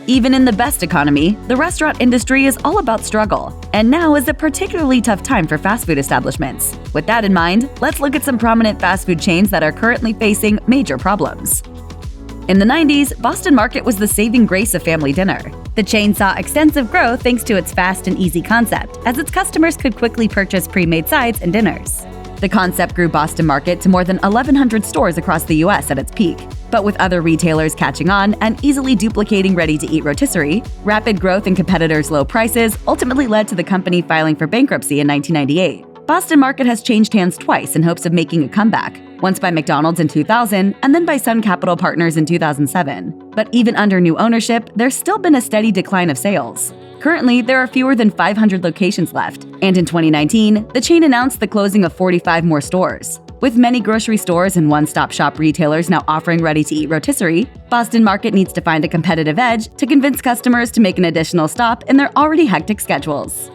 Even in the best economy, the restaurant industry is all about struggle, and now is a particularly tough time for fast food establishments. With that in mind, let's look at some prominent fast food chains that are currently facing major problems. In the 90s, Boston Market was the saving grace of family dinner. The chain saw extensive growth thanks to its fast and easy concept, as its customers could quickly purchase pre-made sides and dinners. The concept grew Boston Market to more than 1,100 stores across the US at its peak. But with other retailers catching on and easily duplicating ready-to-eat rotisserie, rapid growth and competitors' low prices ultimately led to the company filing for bankruptcy in 1998. Boston Market has changed hands twice in hopes of making a comeback, once by McDonald's in 2000 and then by Sun Capital Partners in 2007. But even under new ownership, there's still been a steady decline of sales. Currently, there are fewer than 500 locations left, and in 2019, the chain announced the closing of 45 more stores. With many grocery stores and one-stop-shop retailers now offering ready-to-eat rotisserie, Boston Market needs to find a competitive edge to convince customers to make an additional stop in their already hectic schedules.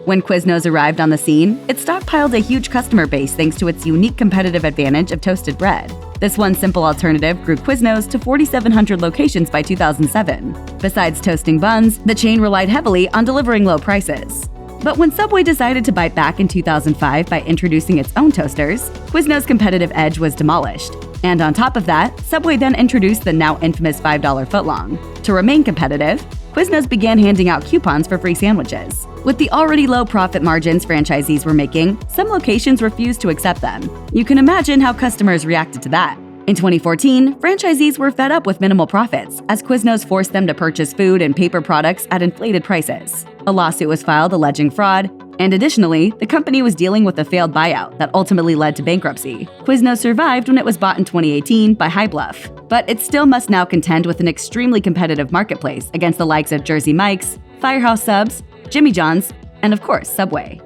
When Quiznos arrived on the scene, it stockpiled a huge customer base thanks to its unique competitive advantage of toasted bread. This one simple alternative grew Quiznos to 4,700 locations by 2007. Besides toasting buns, the chain relied heavily on delivering low prices. But when Subway decided to bite back in 2005 by introducing its own toasters, Quiznos' competitive edge was demolished. And on top of that, Subway then introduced the now infamous $5 footlong. To remain competitive, Quiznos began handing out coupons for free sandwiches. With the already low profit margins franchisees were making, some locations refused to accept them. You can imagine how customers reacted to that. In 2014, franchisees were fed up with minimal profits, as Quiznos forced them to purchase food and paper products at inflated prices. A lawsuit was filed alleging fraud, and additionally, the company was dealing with a failed buyout that ultimately led to bankruptcy. Quiznos survived when it was bought in 2018 by High Bluff, but it still must now contend with an extremely competitive marketplace against the likes of Jersey Mike's, Firehouse Subs, Jimmy John's, and of course, Subway.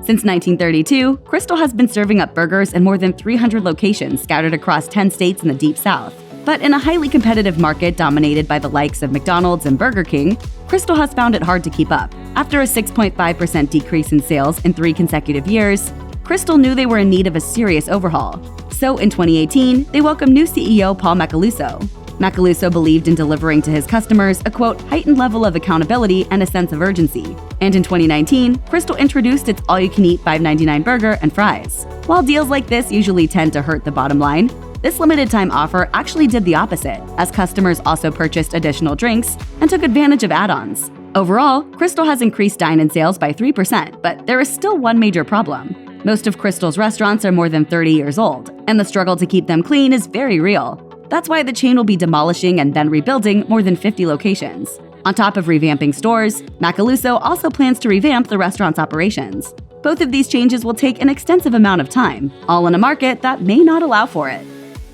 Since 1932, Krystal has been serving up burgers in more than 300 locations scattered across 10 states in the Deep South. But in a highly competitive market dominated by the likes of McDonald's and Burger King, Krystal has found it hard to keep up. After a 6.5% decrease in sales in 3 consecutive years, Krystal knew they were in need of a serious overhaul. So in 2018, they welcomed new CEO Paul Macaluso. Macaluso believed in delivering to his customers a, quote, heightened level of accountability and a sense of urgency. And in 2019, Krystal introduced its all-you-can-eat $5.99 burger and fries. While deals like this usually tend to hurt the bottom line, this limited-time offer actually did the opposite, as customers also purchased additional drinks and took advantage of add-ons. Overall, Krystal has increased dine-in sales by 3%, but there is still one major problem. Most of Krystal's restaurants are more than 30 years old, and the struggle to keep them clean is very real. That's why the chain will be demolishing and then rebuilding more than 50 locations. On top of revamping stores, Macaluso also plans to revamp the restaurant's operations. Both of these changes will take an extensive amount of time, all in a market that may not allow for it.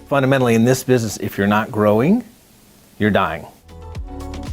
Fundamentally, in this business, if you're not growing, you're dying.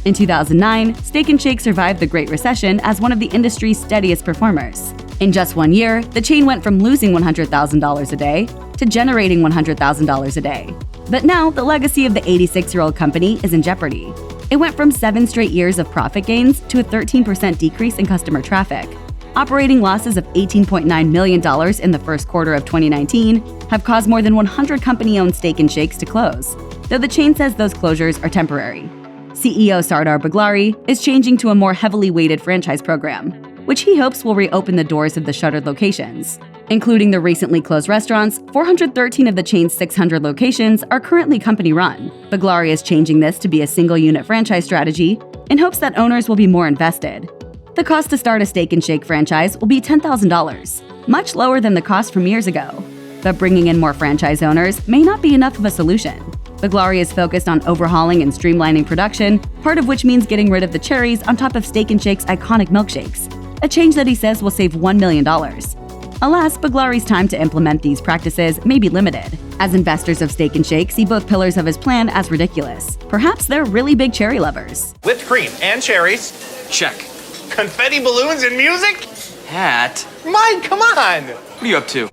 In 2009, Steak 'n Shake survived the Great Recession as one of the industry's steadiest performers. In just 1 year, the chain went from losing $100,000 a day to generating $100,000 a day. But now, the legacy of the 86-year-old company is in jeopardy. It went from 7 straight years of profit gains to a 13% decrease in customer traffic. Operating losses of $18.9 million in the first quarter of 2019 have caused more than 100 company-owned Steak 'n Shakes to close, though the chain says those closures are temporary. CEO Sardar Baglari is changing to a more heavily weighted franchise program, which he hopes will reopen the doors of the shuttered locations. Including the recently closed restaurants, 413 of the chain's 600 locations are currently company-run. Baglari is changing this to be a single-unit franchise strategy in hopes that owners will be more invested. The cost to start a Steak 'n Shake franchise will be $10,000, much lower than the cost from years ago. But bringing in more franchise owners may not be enough of a solution. Baglari is focused on overhauling and streamlining production, part of which means getting rid of the cherries on top of Steak 'n Shake's iconic milkshakes, a change that he says will save $1 million. Alas, Baglari's time to implement these practices may be limited, as investors of Steak 'n Shake see both pillars of his plan as ridiculous. Perhaps they're really big cherry lovers. Whipped cream and cherries. Check. Confetti balloons and music? Hat. Mike, come on! What are you up to?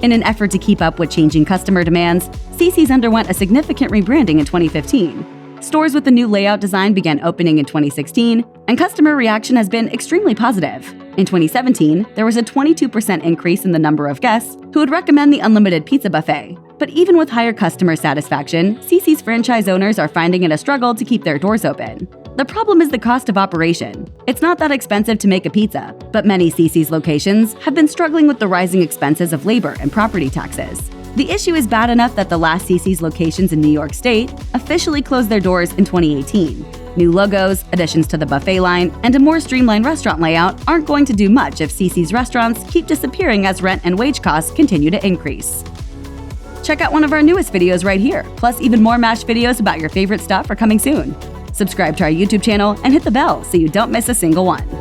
In an effort to keep up with changing customer demands, CiCi's underwent a significant rebranding in 2015. Stores with the new layout design began opening in 2016, and customer reaction has been extremely positive. In 2017, there was a 22% increase in the number of guests who would recommend the unlimited pizza buffet. But even with higher customer satisfaction, CiCi's franchise owners are finding it a struggle to keep their doors open. The problem is the cost of operation. It's not that expensive to make a pizza, but many CiCi's locations have been struggling with the rising expenses of labor and property taxes. The issue is bad enough that the last CiCi's locations in New York State officially closed their doors in 2018. New logos, additions to the buffet line, and a more streamlined restaurant layout aren't going to do much if CiCi's restaurants keep disappearing as rent and wage costs continue to increase. Check out one of our newest videos right here, plus even more MASH videos about your favorite stuff are coming soon. Subscribe to our YouTube channel and hit the bell so you don't miss a single one.